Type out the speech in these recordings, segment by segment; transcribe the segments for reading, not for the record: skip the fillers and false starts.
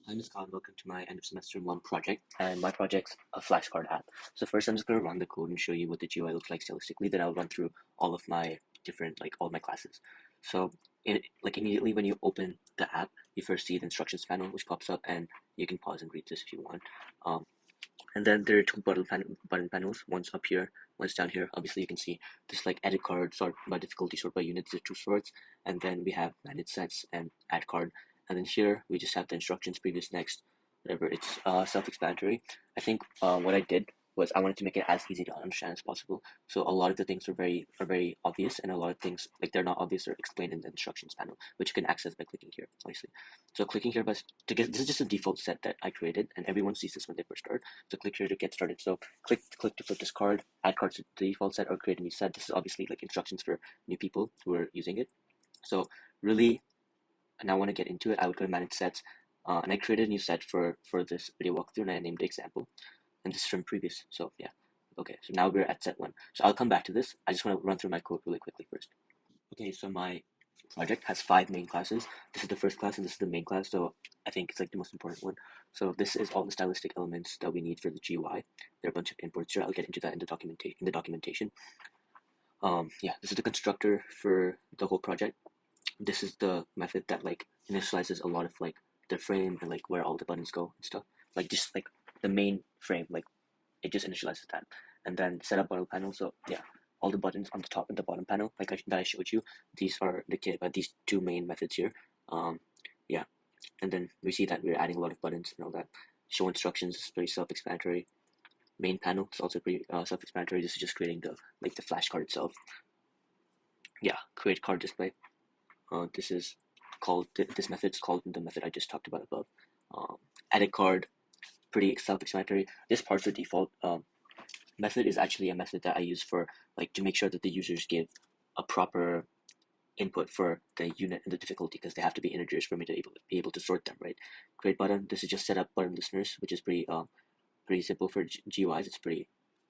Hi, Ms. Khan. Welcome to my end of semester one project. And my project's a flashcard app. So first I'm just going to run the code and show you what the GUI looks like stylistically. Then I'll run through all of my different, all my classes. So immediately when you open the app, you first see the instructions panel, which pops up, and you can pause and read this if you want. And then there are two button panels. One's up here, one's down here. Obviously, you can see this edit card, sort by difficulty, sort by unit. These are two sorts. And then we have manage sets and add card. And then here we just have the instructions, previous, next, whatever. It's self-explanatory. I think what I did was I wanted to make it as easy to understand as possible. So a lot of the things are very obvious, and a lot of things they're not obvious or explained in the instructions panel, which you can access by clicking here, obviously. So clicking here, but this is just a default set that I created, and everyone sees this when they first start. So click here to get started. So click to flip this card, add cards to the default set, or create a new set. This is obviously instructions for new people who are using it. So really, and I want to get into it. I would go to manage sets, and I created a new set for this video walkthrough, and I named it example. And this is from previous. So yeah, okay. So now we're at set one. So I'll come back to this. I just want to run through my code really quickly first. Okay, so my project has 5 main classes. This is the first class, and this is the main class. So I think it's the most important one. So this is all the stylistic elements that we need for the GUI. There are a bunch of imports here. I'll get into that in the documentation. Yeah, this is the constructor for the whole project. This is the method that initializes a lot of the frame and where all the buttons go and stuff. Just the main frame, it just initializes that. And then setup button panel. So yeah, all the buttons on the top and the bottom panel, that I showed you. These are these two main methods here. Yeah, and then we see that we're adding a lot of buttons and all that. Show instructions is very self-explanatory. Main panel is also pretty self-explanatory. This is just creating the the flashcard itself. Yeah, create card display. This is called this method is called the method I just talked about above. Edit card, pretty self-explanatory. This part's the default. Method is actually a method that I use for to make sure that the users give a proper input for the unit and the difficulty, because they have to be integers for me to be able to sort them, right? Create button. This is just set up button listeners, which is pretty simple for GUIs. It's pretty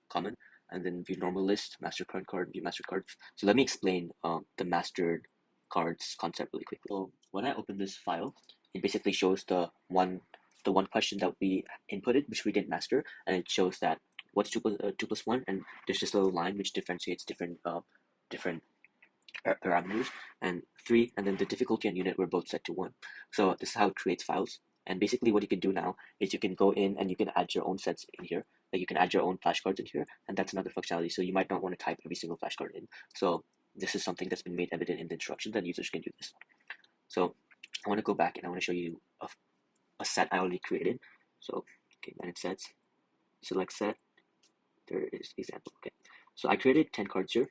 common. And then view normal list, master card, view master cards. So let me explain the mastered cards concept really quickly. So when I open this file, it basically shows the one question that we inputted, which we didn't master, and it shows that what's 2 plus 1, and there's this little line which differentiates different parameters, and 3, and then the difficulty and unit were both set to 1. So this is how it creates files. And basically what you can do now is you can go in and you can add your own sets in here. You can add your own flashcards in here, and that's another functionality. So you might not want to type every single flashcard in. So this is something that's been made evident in the instructions, that users can do this. So I want to go back and I want to show you a set I already created. So okay, manage sets, select set. There is example. Okay, so I created 10 cards here.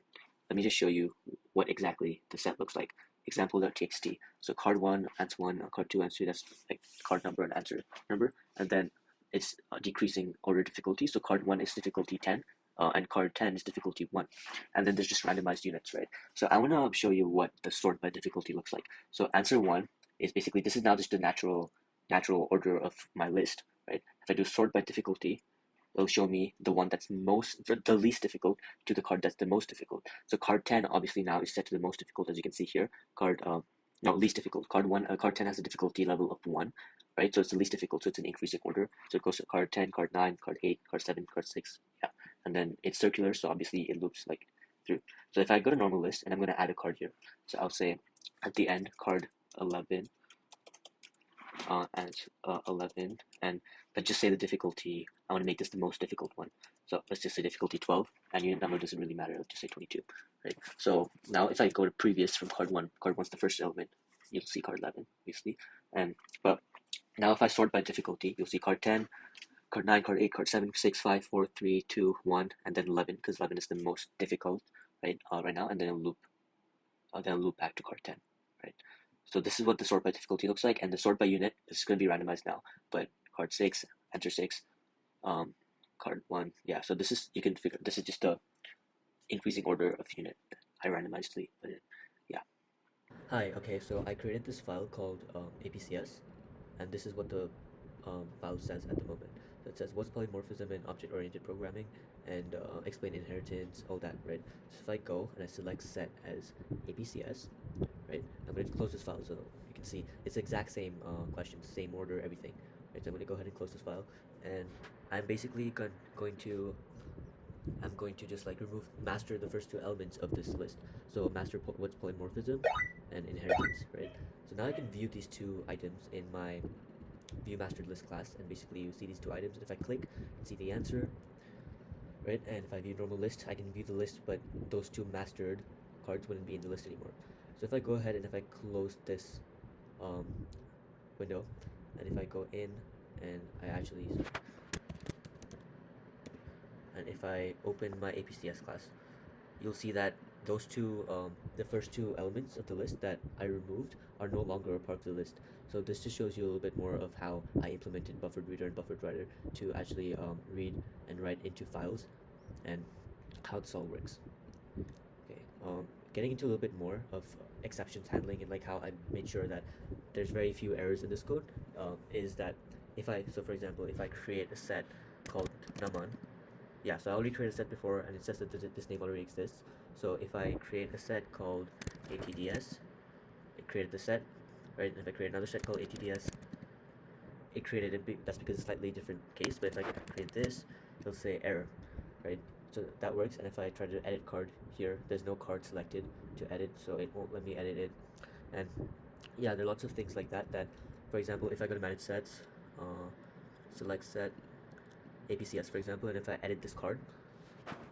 Let me just show you what exactly the set looks like. Example.txt. So card 1, answer 1, card 2, answer 2, that's card number and answer number. And then it's decreasing order difficulty. So card 1 is difficulty 10, and card 10 is difficulty 1. And then there's just randomized units, right? So I want to show you what the sort by difficulty looks like. So answer 1 is basically, this is now just the natural order of my list, right? If I do sort by difficulty, it'll show me the one that's the least difficult to the card that's the most difficult. So card 10 obviously now is set to the most difficult, as you can see here. Least difficult. Card 10 has a difficulty level of 1, right? So it's the least difficult, so it's an increasing order. So it goes to card 10, card 9, card 8, card 7, card 6, yeah. And then it's circular, so obviously it loops through. So if I go to normal list, and I'm going to add a card here. So I'll say at the end, card 11, and 11, and let's just say the difficulty, I want to make this the most difficult one. So let's just say difficulty 12, and unit number doesn't really matter. Let's just say 22, right? So now if I go to previous from card 1, card 1's the first element, you'll see card 11, obviously. But now if I sort by difficulty, you'll see card 10, card 9, card 8, card 7, 6, 5, 4, 3, 2, 1, and then 11, because 11 is the most difficult, right? Right now, and then it'll loop back to card 10, right? So this is what the sort by difficulty looks like, and the sort by unit is going to be randomized now. But card 6, answer 6, card 1, yeah. So this is, you can figure, this is just the increasing order of unit. I randomizedly put it, yeah. Hi, okay, so I created this file called APCS, and this is what the file says at the moment. So it says what's polymorphism in object-oriented programming, and explain inheritance, all that, right? So if I go and I select set as APCS, right, I'm going to close this file so you can see it's the exact same questions, same order, everything. Right, so I'm going to go ahead and close this file, and I'm basically I'm going to just like master the first two elements of this list. So master what's polymorphism and inheritance, right? So now I can view these two items in my view mastered list class, and basically you see these two items, and if I click, I can see the answer, right? And if I view normal list, I can view the list, but those two mastered cards wouldn't be in the list anymore. So if I go ahead and if I close this um, window, and if I go in and if I open my APCS class, you'll see that those two, the first two elements of the list that I removed are no longer a part of the list. So this just shows you a little bit more of how I implemented buffered reader and buffered writer to actually read and write into files, and how this all works. Okay, getting into a little bit more of exceptions handling and like how I made sure that there's very few errors in this code, is that so for example, if I create a set called naman, yeah, so I already created a set before, and it says that this name already exists. So if I create a set called ATDS, it created the set, right? And if I create another set called ATDS, it created it. That's because it's a slightly different case. But if I create this, it'll say error, right? So that works. And if I try to edit card here, there's no card selected to edit, so it won't let me edit it. And yeah, there are lots of things like that. For example, if I go to manage sets, select set APCS, for example, and if I edit this card,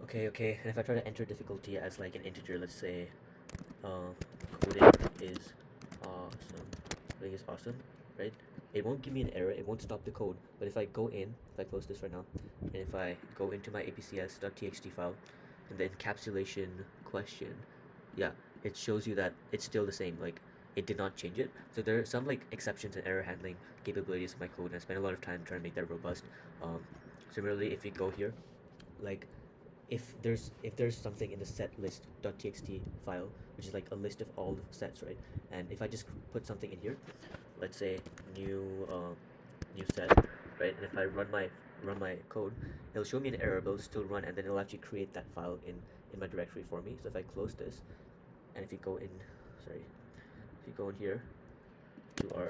okay, and if I try to enter difficulty as like an integer, let's say coding is awesome, coding is awesome, right? It won't give me an error, it won't stop the code, but if I go in, if I close this right now, and if I go into my apcs.txt file, and the encapsulation question, yeah, it shows you that it's still the same, like, it did not change it. So there are some, like, exceptions and error handling capabilities of my code, and I spent a lot of time trying to make that robust. Similarly, if you go here, like, if there's something in the set list.txt file, which is like a list of all the sets, right? And if I just put something in here, let's say new set, right? And if I run my code, it'll show me an error, but it'll still run, and then it'll actually create that file in my directory for me. So if I close this, and if you go in, if you go in here to our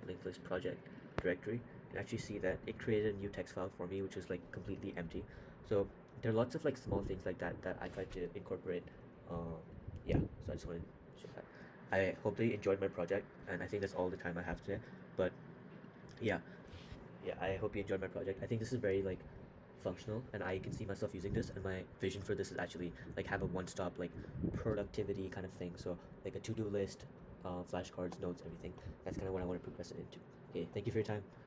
linked list project directory, you can actually see that it created a new text file for me, which is like completely empty. So there are lots of like small things like that I tried to incorporate. Yeah, so I just wanted to show that. I hope they enjoyed my project, and I think that's all the time I have today. But yeah, I hope you enjoyed my project. I think this is very like functional, and I can see myself using this, and my vision for this is actually like have a one-stop like productivity kind of thing. So like a to-do list, flashcards, notes, everything. That's kind of what I want to progress it into. Okay, thank you for your time.